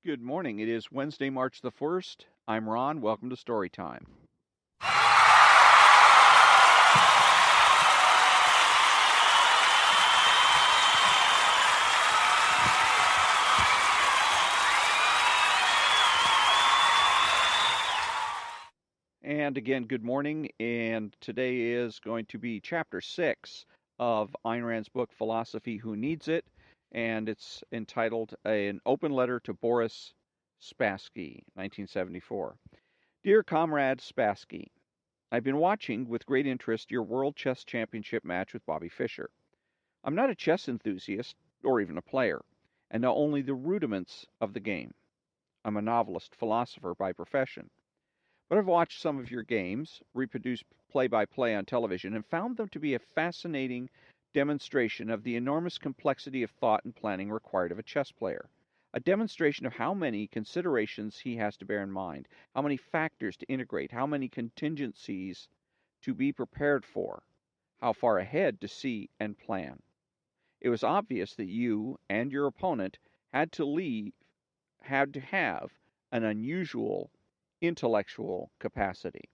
Good morning. It is Wednesday, March the 1st. I'm Ron. Welcome to Story Time. And again, good morning. And today is going to be Chapter 6 of Ayn Rand's book, Philosophy, Who Needs It? And it's entitled An Open Letter to Boris, Spassky, 1974. Dear Comrade Spassky, I've been watching with great interest your World Chess Championship match with Bobby Fischer. I'm not a chess enthusiast, or even a player, and know only the rudiments of the game. I'm a novelist, philosopher by profession. But I've watched some of your games, reproduced play-by-play on television, and found them to be a fascinating demonstration of the enormous complexity of thought and planning required of a chess player. A demonstration of how many considerations he has to bear in mind, how many factors to integrate, how many contingencies to be prepared for, how far ahead to see and plan. It was obvious that you and your opponent had to have an unusual intellectual capacity.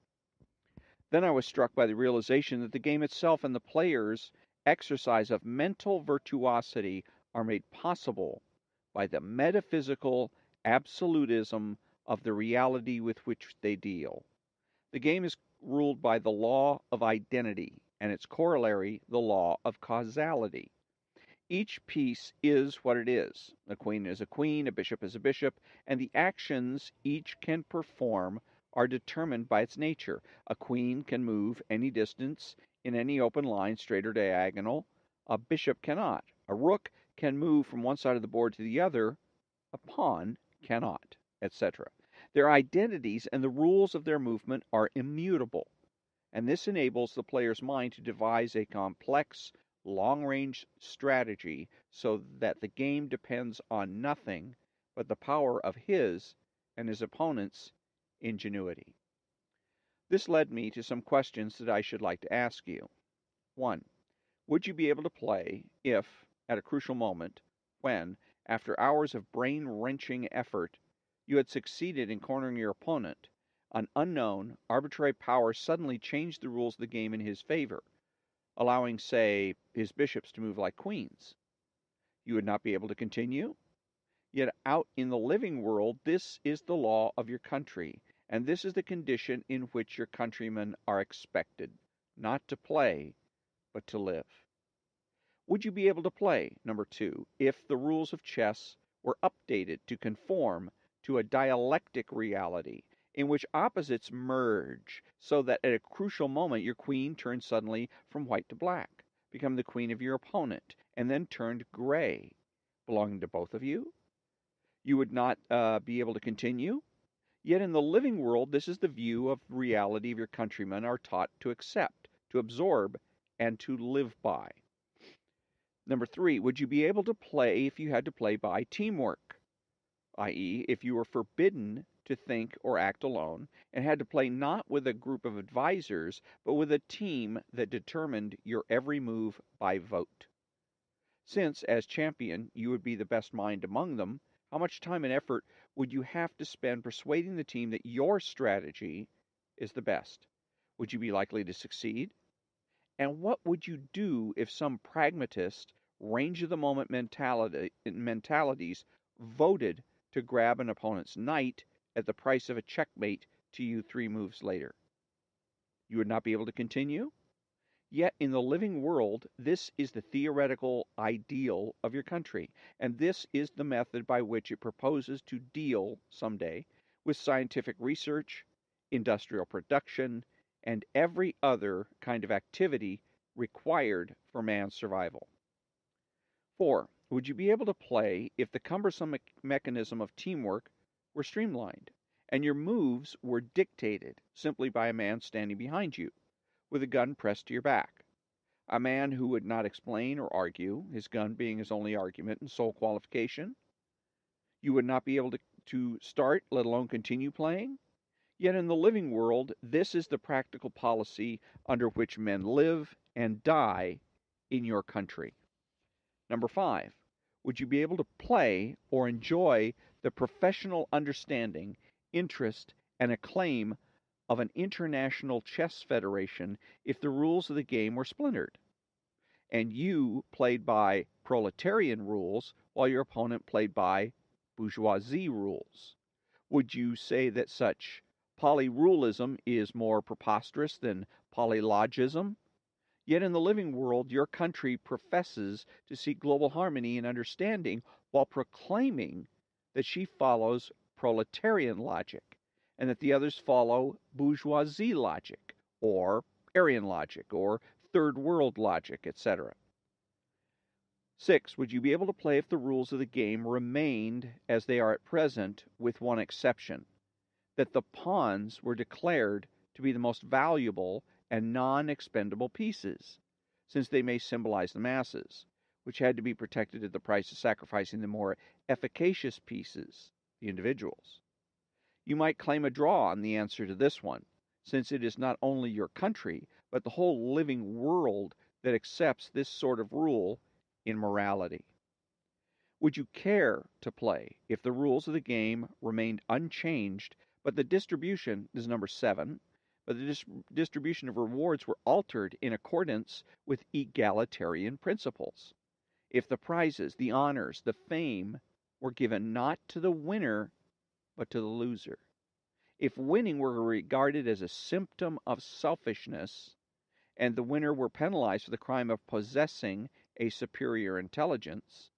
Then I was struck by the realization that the game itself and the player's exercise of mental virtuosity are made possible by the metaphysical absolutism of the reality with which they deal. The game is ruled by the law of identity and its corollary, the law of causality. Each piece is what it is. A queen is a queen, a bishop is a bishop, and the actions each can perform are determined by its nature. A queen can move any distance in any open line, straight or diagonal. A bishop cannot. A rook can move from one side of the board to the other. A pawn cannot, etc. Their identities and the rules of their movement are immutable, and this enables the player's mind to devise a complex, long-range strategy so that the game depends on nothing but the power of his and his opponent's ingenuity. This led me to some questions that I should like to ask you. 1. Would you be able to play if, at a crucial moment, when, after hours of brain-wrenching effort, you had succeeded in cornering your opponent, an unknown, arbitrary power suddenly changed the rules of the game in his favor, allowing, say, his bishops to move like queens? You would not be able to continue? Yet out in the living world, this is the law of your country, and this is the condition in which your countrymen are expected, not to play, but to live. Would you be able to play, number 2, if the rules of chess were updated to conform to a dialectic reality in which opposites merge, so that at a crucial moment your queen turned suddenly from white to black, become the queen of your opponent, and then turned gray, belonging to both of you? You would not be able to continue? Yet in the living world, this is the view of reality of your countrymen are taught to accept, to absorb, and to live by. Number 3, would you be able to play if you had to play by teamwork, i.e., if you were forbidden to think or act alone and had to play not with a group of advisors, but with a team that determined your every move by vote? Since, as champion, you would be the best mind among them, how much time and effort would you have to spend persuading the team that your strategy is the best? Would you be likely to succeed? And what would you do if some pragmatist, range-of-the-moment mentalities voted to grab an opponent's knight at the price of a checkmate to you 3 moves later? You would not be able to continue? Yet in the living world, this is the theoretical ideal of your country, and this is the method by which it proposes to deal someday with scientific research, industrial production, and every other kind of activity required for man's survival. 4. Would you be able to play if the cumbersome mechanism of teamwork were streamlined, and your moves were dictated simply by a man standing behind you, with a gun pressed to your back? A man who would not explain or argue, his gun being his only argument and sole qualification? You would not be able to start, let alone continue playing? Yet in the living world, this is the practical policy under which men live and die in your country. Number 5, would you be able to play or enjoy the professional understanding, interest, and acclaim of an international chess federation if the rules of the game were splintered, and you played by proletarian rules while your opponent played by bourgeoisie rules? Would you say that such polyrulism is more preposterous than polylogism? Yet in the living world, your country professes to seek global harmony and understanding while proclaiming that she follows proletarian logic and that the others follow bourgeoisie logic or Aryan logic or third world logic, etc. 6. Would you be able to play if the rules of the game remained as they are at present, with one exception, that the pawns were declared to be the most valuable and non-expendable pieces, since they may symbolize the masses, which had to be protected at the price of sacrificing the more efficacious pieces, the individuals? You might claim a draw on the answer to this one, since it is not only your country, but the whole living world that accepts this sort of rule in morality. Would you care to play if the rules of the game remained unchanged, but the distribution is number 7, but the distribution of rewards were altered in accordance with egalitarian principles? If the prizes, the honors, the fame were given not to the winner, but to the loser? If winning were regarded as a symptom of selfishness, and the winner were penalized for the crime of possessing a superior intelligence,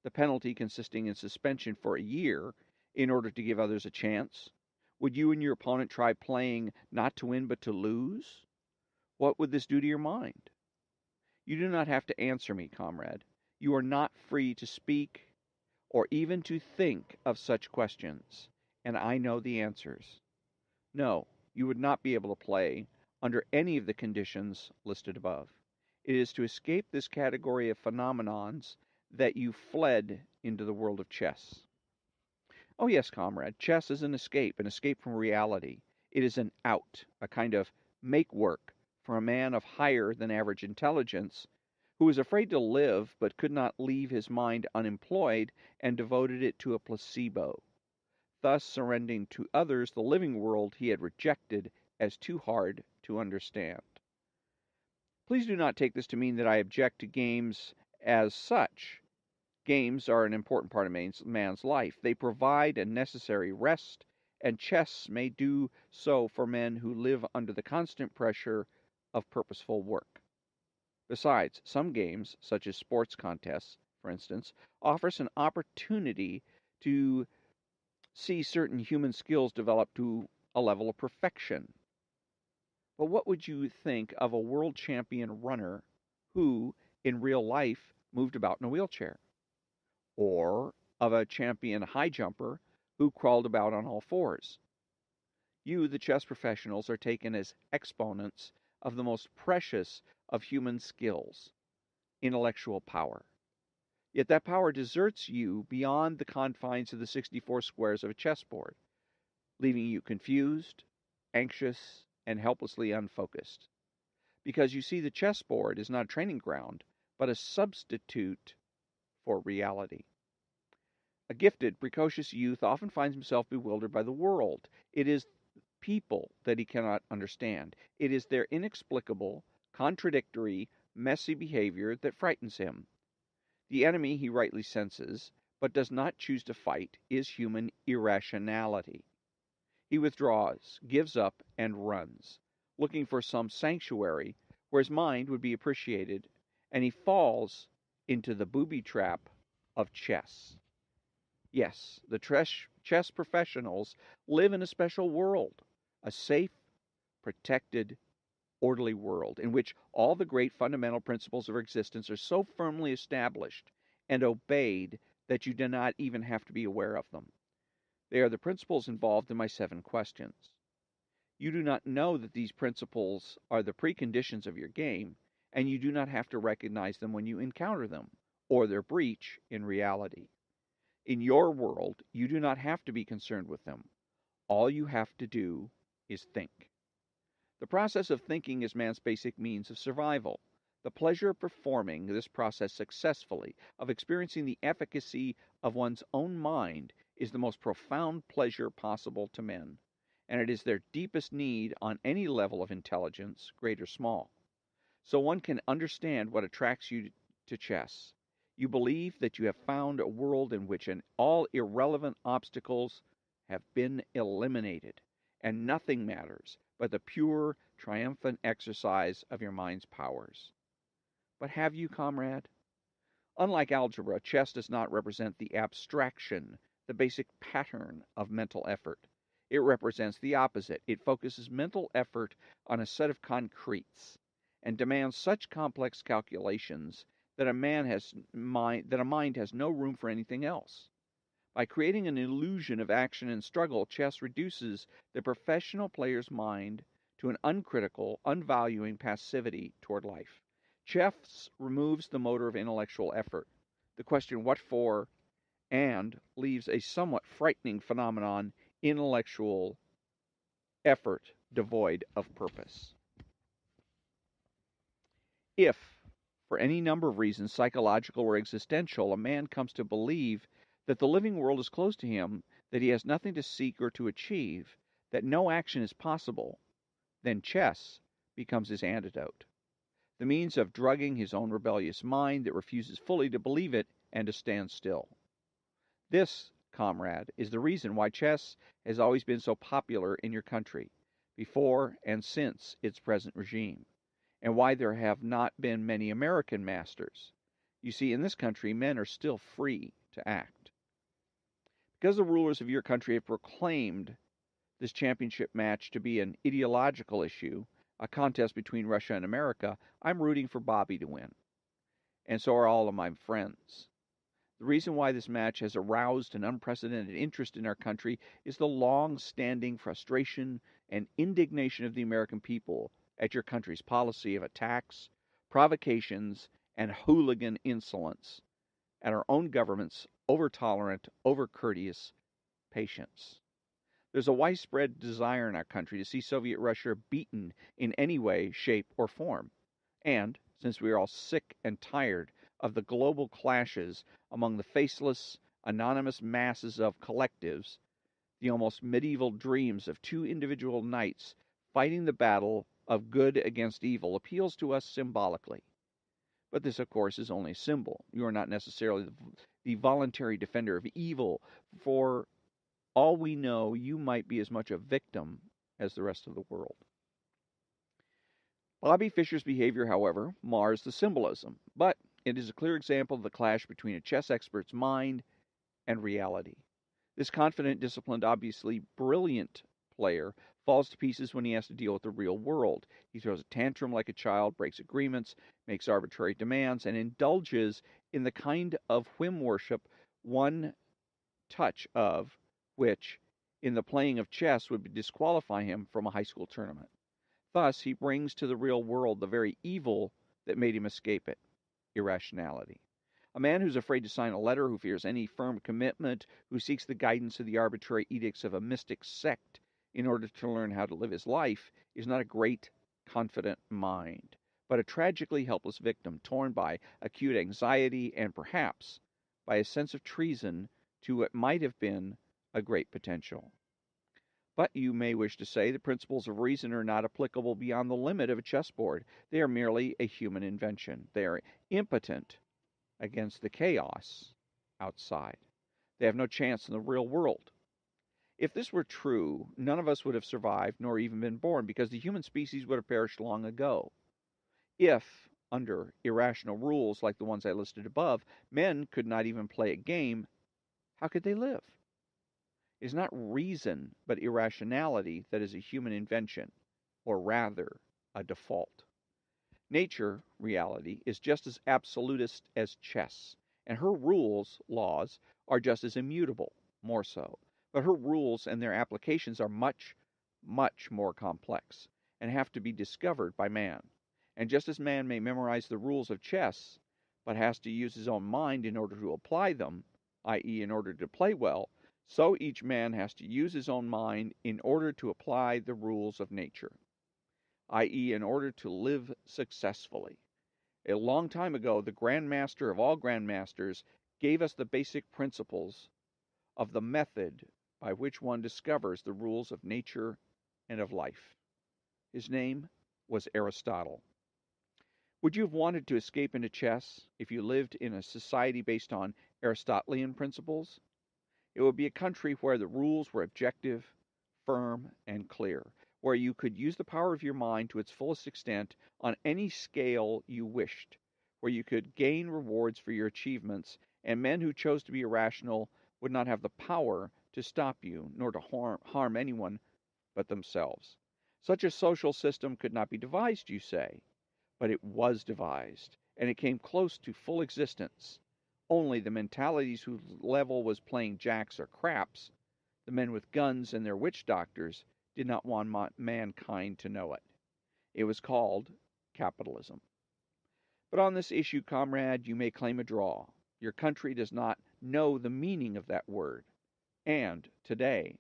the penalty consisting in suspension for a year in order to give others a chance, would you and your opponent try playing not to win but to lose? What would this do to your mind? You do not have to answer me, comrade. You are not free to speak or even to think of such questions, and I know the answers. No, you would not be able to play under any of the conditions listed above. It is to escape this category of phenomenons that you fled into the world of chess. Oh, yes, comrade, chess is an escape from reality. It is an out, a kind of make work for a man of higher than average intelligence who was afraid to live but could not leave his mind unemployed and devoted it to a placebo, thus surrendering to others the living world he had rejected as too hard to understand. Please do not take this to mean that I object to games as such. Games are an important part of man's life. They provide a necessary rest, and chess may do so for men who live under the constant pressure of purposeful work. Besides, some games, such as sports contests, for instance, offers an opportunity to see certain human skills develop to a level of perfection. But what would you think of a world champion runner who, in real life, moved about in a wheelchair? Or of a champion high jumper who crawled about on all fours? You, the chess professionals, are taken as exponents of the most precious of human skills, intellectual power. Yet that power deserts you beyond the confines of the 64 squares of a chessboard, leaving you confused, anxious, and helplessly unfocused. Because you see, the chessboard is not a training ground, but a substitute for reality. A gifted, precocious youth often finds himself bewildered by the world. It is people that he cannot understand. It is their inexplicable, contradictory, messy behavior that frightens him. The enemy he rightly senses, but does not choose to fight, is human irrationality. He withdraws, gives up, and runs, looking for some sanctuary where his mind would be appreciated, and he falls into the booby trap of chess. Yes, the chess professionals live in a special world, a safe, protected, orderly world in which all the great fundamental principles of existence are so firmly established and obeyed that you do not even have to be aware of them. They are the principles involved in my 7 questions. You do not know that these principles are the preconditions of your game, and you do not have to recognize them when you encounter them, or their breach in reality. In your world, you do not have to be concerned with them. All you have to do is think. The process of thinking is man's basic means of survival. The pleasure of performing this process successfully, of experiencing the efficacy of one's own mind, is the most profound pleasure possible to men, and it is their deepest need on any level of intelligence, great or small. So one can understand what attracts you to chess. You believe that you have found a world in which all irrelevant obstacles have been eliminated, and nothing matters but the pure, triumphant exercise of your mind's powers. But have you, comrade? Unlike algebra, chess does not represent the abstraction, the basic pattern of mental effort. It represents the opposite. It focuses mental effort on a set of concretes and demands such complex calculations that a mind has no room for anything else. By creating an illusion of action and struggle, chess reduces the professional player's mind to an uncritical, unvaluing passivity toward life. Chess removes the motor of intellectual effort, the question what for, and leaves a somewhat frightening phenomenon, intellectual effort devoid of purpose. If, for any number of reasons, psychological or existential, a man comes to believe that the living world is closed to him, that he has nothing to seek or to achieve, that no action is possible, then chess becomes his antidote, the means of drugging his own rebellious mind that refuses fully to believe it and to stand still. This, comrade, is the reason why chess has always been so popular in your country, before and since its present regime, and why there have not been many American masters. You see, in this country, men are still free to act. Because the rulers of your country have proclaimed this championship match to be an ideological issue, a contest between Russia and America, I'm rooting for Bobby to win. And so are all of my friends. The reason why this match has aroused an unprecedented interest in our country is the long-standing frustration and indignation of the American people at your country's policy of attacks, provocations, and hooligan insolence, at our own government's over-tolerant, over-courteous patience. There's a widespread desire in our country to see Soviet Russia beaten in any way, shape, or form. And, since we are all sick and tired of the global clashes among the faceless, anonymous masses of collectives, the almost medieval dreams of two individual knights fighting the battle of good against evil appeals to us symbolically. But this, of course, is only a symbol. You are not necessarily the voluntary defender of evil. For all we know, you might be as much a victim as the rest of the world. Bobby Fischer's behavior, however, mars the symbolism, but it is a clear example of the clash between a chess expert's mind and reality. This confident, disciplined, obviously brilliant player falls to pieces when he has to deal with the real world. He throws a tantrum like a child, breaks agreements, makes arbitrary demands, and indulges in the kind of whim worship one touch of which, in the playing of chess, would disqualify him from a high school tournament. Thus, he brings to the real world the very evil that made him escape it, irrationality. A man who's afraid to sign a letter, who fears any firm commitment, who seeks the guidance of the arbitrary edicts of a mystic sect in order to learn how to live his life, is not a great, confident mind, but a tragically helpless victim, torn by acute anxiety and perhaps by a sense of treason to what might have been a great potential. But you may wish to say the principles of reason are not applicable beyond the limit of a chessboard. They are merely a human invention. They are impotent against the chaos outside. They have no chance in the real world. If this were true, none of us would have survived nor even been born, because the human species would have perished long ago. If, under irrational rules like the ones I listed above, men could not even play a game, how could they live? It is not reason, but irrationality that is a human invention, or rather, a default. Nature, reality, is just as absolutist as chess, and her rules, laws, are just as immutable, more so. But her rules and their applications are much, much more complex, and have to be discovered by man. And just as man may memorize the rules of chess, but has to use his own mind in order to apply them, i.e., in order to play well, so each man has to use his own mind in order to apply the rules of nature, i.e., in order to live successfully. A long time ago, the Grand Master of all Grand Masters gave us the basic principles of the method by which one discovers the rules of nature and of life. His name was Aristotle. Would you have wanted to escape into chess if you lived in a society based on Aristotelian principles? It would be a country where the rules were objective, firm, and clear, where you could use the power of your mind to its fullest extent on any scale you wished, where you could gain rewards for your achievements, and men who chose to be irrational would not have the power to stop you, nor to harm anyone but themselves. Such a social system could not be devised, you say, but it was devised, and it came close to full existence. Only the mentalities whose level was playing jacks or craps, the men with guns and their witch doctors, did not want mankind to know it. It was called capitalism. But on this issue, comrade, you may claim a draw. Your country does not know the meaning of that word. And today,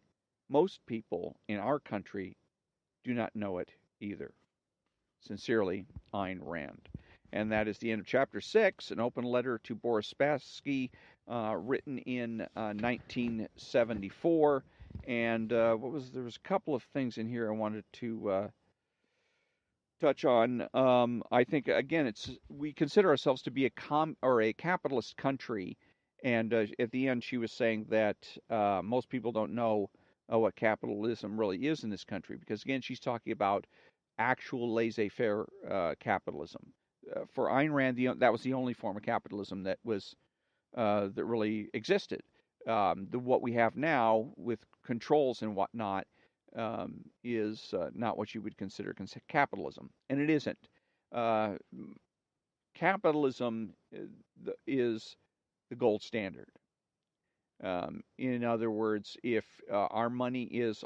most people in our country do not know it either. Sincerely, Ayn Rand. And that is the end of Chapter 6, an open letter to Boris Spassky, written in 1974. And there was a couple of things in here I wanted to touch on. I think again, we consider ourselves to be a capitalist country, and at the end, she was saying that most people don't know what capitalism really is in this country, because again, she's talking about actual laissez-faire capitalism. For Ayn Rand, that was the only form of capitalism that really existed. What we have now with controls and whatnot is not what you would consider capitalism, and it isn't. Capitalism is the gold standard. In other words, if our money is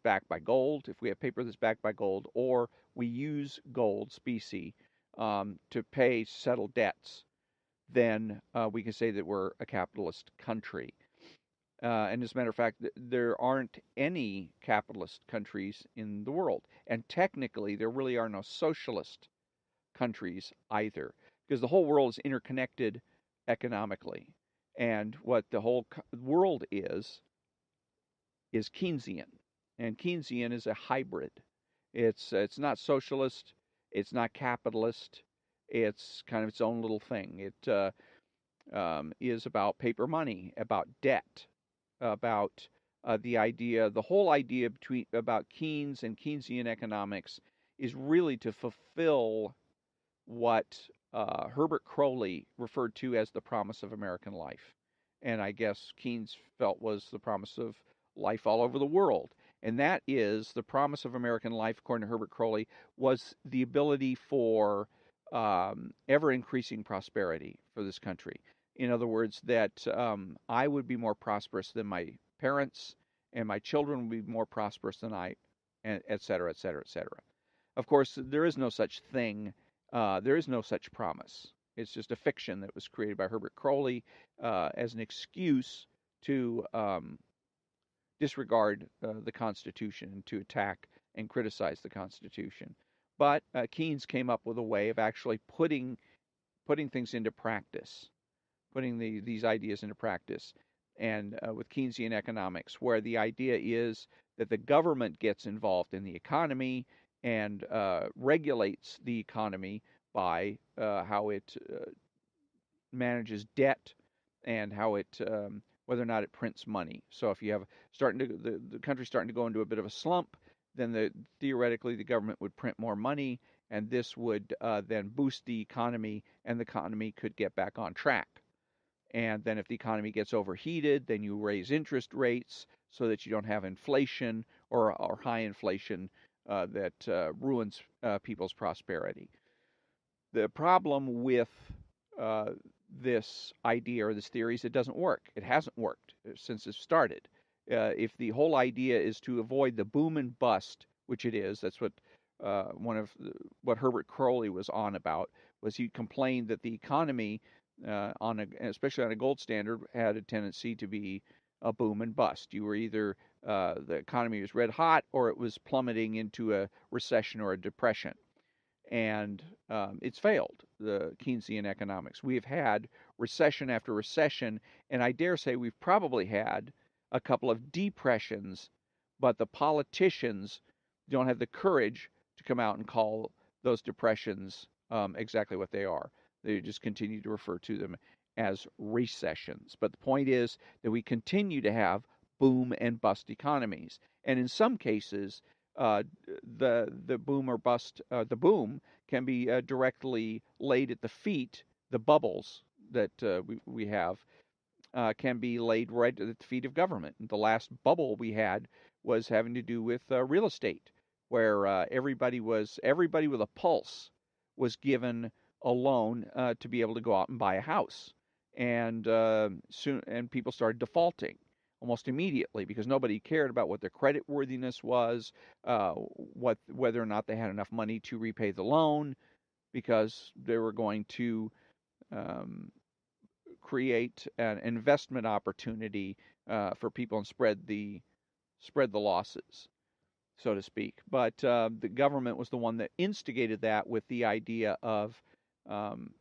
backed by gold, if we have paper that's backed by gold, or we use gold specie to settle debts, then we can say that we're a capitalist country. And as a matter of fact, there aren't any capitalist countries in the world. And technically, there really are no socialist countries either, because the whole world is interconnected economically. And what the whole world is Keynesian. And Keynesian is a hybrid. It's not socialist. It's not capitalist. It's kind of its own little thing. It is about paper money, about debt, about the whole idea about Keynes and Keynesian economics is really to fulfill what Herbert Crowley referred to as the promise of American life. And I guess Keynes felt was the promise of life all over the world. And that is the promise of American life, according to Herbert Crowley, was the ability for ever-increasing prosperity for this country. In other words, that I would be more prosperous than my parents, and my children would be more prosperous than I, et cetera, et cetera, et cetera. Of course, there is no such thing. There is no such promise. It's just a fiction that was created by Herbert Crowley as an excuse to disregard the Constitution and to attack and criticize the Constitution. But Keynes came up with a way of actually putting things into practice, putting these ideas into practice. And with Keynesian economics, where the idea is that the government gets involved in the economy and regulates the economy by how it manages debt and how it whether or not it prints money. So if you have the country starting to go into a bit of a slump, then theoretically the government would print more money, and this would then boost the economy, and the economy could get back on track. And then if the economy gets overheated, then you raise interest rates so that you don't have inflation or high inflation that ruins people's prosperity. The problem with this idea or this theory is it doesn't work. It hasn't worked since it started. If the whole idea is to avoid the boom and bust, which it is, that's what what Herbert Crowley was on about, was he complained that the economy, especially on a gold standard, had a tendency to be a boom and bust. You were either the economy was red hot or it was plummeting into a recession or a depression. And it's failed, the Keynesian economics. We have had recession after recession, and I dare say we've probably had a couple of depressions, but the politicians don't have the courage to come out and call those depressions exactly what they are. They just continue to refer to them as recessions. But the point is that we continue to have boom and bust economies, and in some cases, uh, the boom or bust, the boom can be directly laid at the feet. The bubbles that we have can be laid right at the feet of government. The last bubble we had was having to do with real estate, where everybody with a pulse was given a loan to be able to go out and buy a house, and people started defaulting almost immediately because nobody cared about what their credit worthiness was, whether or not they had enough money to repay the loan, because they were going to um, create an investment opportunity for people and spread the losses, so to speak. But the government was the one that instigated that with the idea of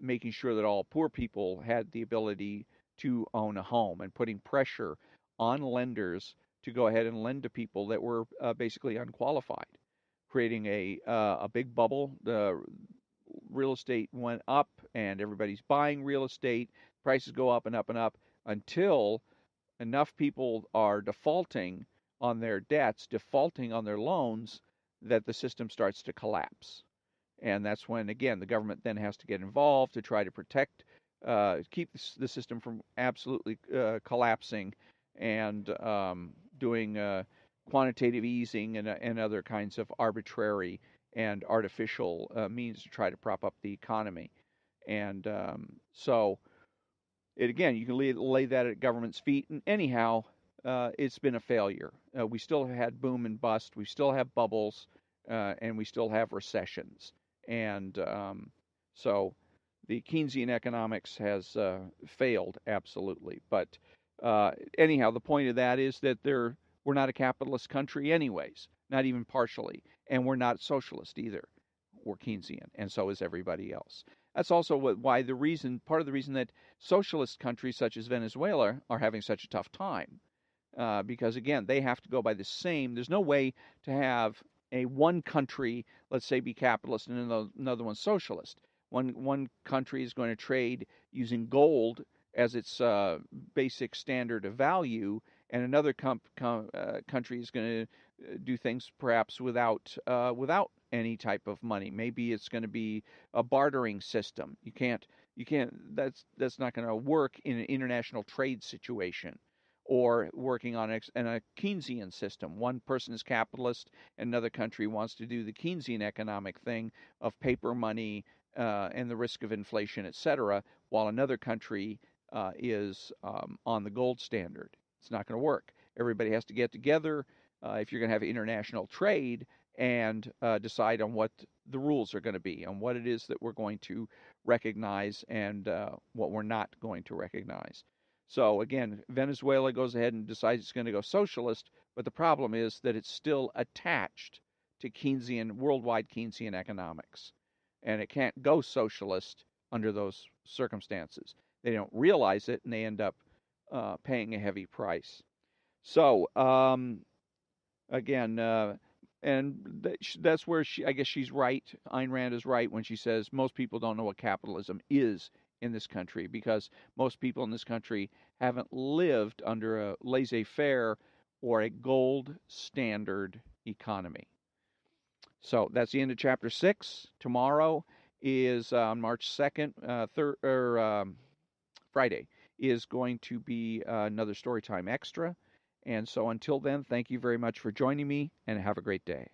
making sure that all poor people had the ability to own a home and putting pressure on lenders to go ahead and lend to people that were basically unqualified, creating a big bubble. The real estate went up, and everybody's buying real estate. Prices go up and up and up until enough people are defaulting on their debts, defaulting on their loans, that the system starts to collapse. And that's when, again, the government then has to get involved to try to protect, keep the system from absolutely collapsing, and doing quantitative easing and other kinds of arbitrary and artificial means to try to prop up the economy. And so, again, you can lay that at government's feet. And anyhow, it's been a failure. We still had boom and bust. We still have bubbles, and we still have recessions. And so the Keynesian economics has failed absolutely. But anyhow, the point of that is that we're not a capitalist country, anyways, not even partially, and we're not socialist either. We're Keynesian, and so is everybody else. That's also part of the reason that socialist countries such as Venezuela are having such a tough time, because again, they have to go by the same. There's no way to have one country, let's say, be capitalist and another one socialist. One country is going to trade using gold as its basic standard of value, and another country is going to do things perhaps without any type of money. Maybe it's going to be a bartering system. You can't. That's not going to work in an international trade situation, or working on a Keynesian system. One person is capitalist, and another country wants to do the Keynesian economic thing of paper money and the risk of inflation, etc., while another country is on the gold standard. It's not going to work. Everybody has to get together if you're going to have international trade and decide on what the rules are going to be, and what it is that we're going to recognize and what we're not going to recognize. So again, Venezuela goes ahead and decides it's going to go socialist, but the problem is that it's still attached to worldwide Keynesian economics, and it can't go socialist under those circumstances. They don't realize it, and they end up paying a heavy price. So again, and that's where I guess she's right. Ayn Rand is right when she says most people don't know what capitalism is in this country, because most people in this country haven't lived under a laissez-faire or a gold standard economy. So that's the end of chapter 6. Tomorrow is on March 2nd, Friday, is going to be another Storytime Extra. And so until then, thank you very much for joining me, and have a great day.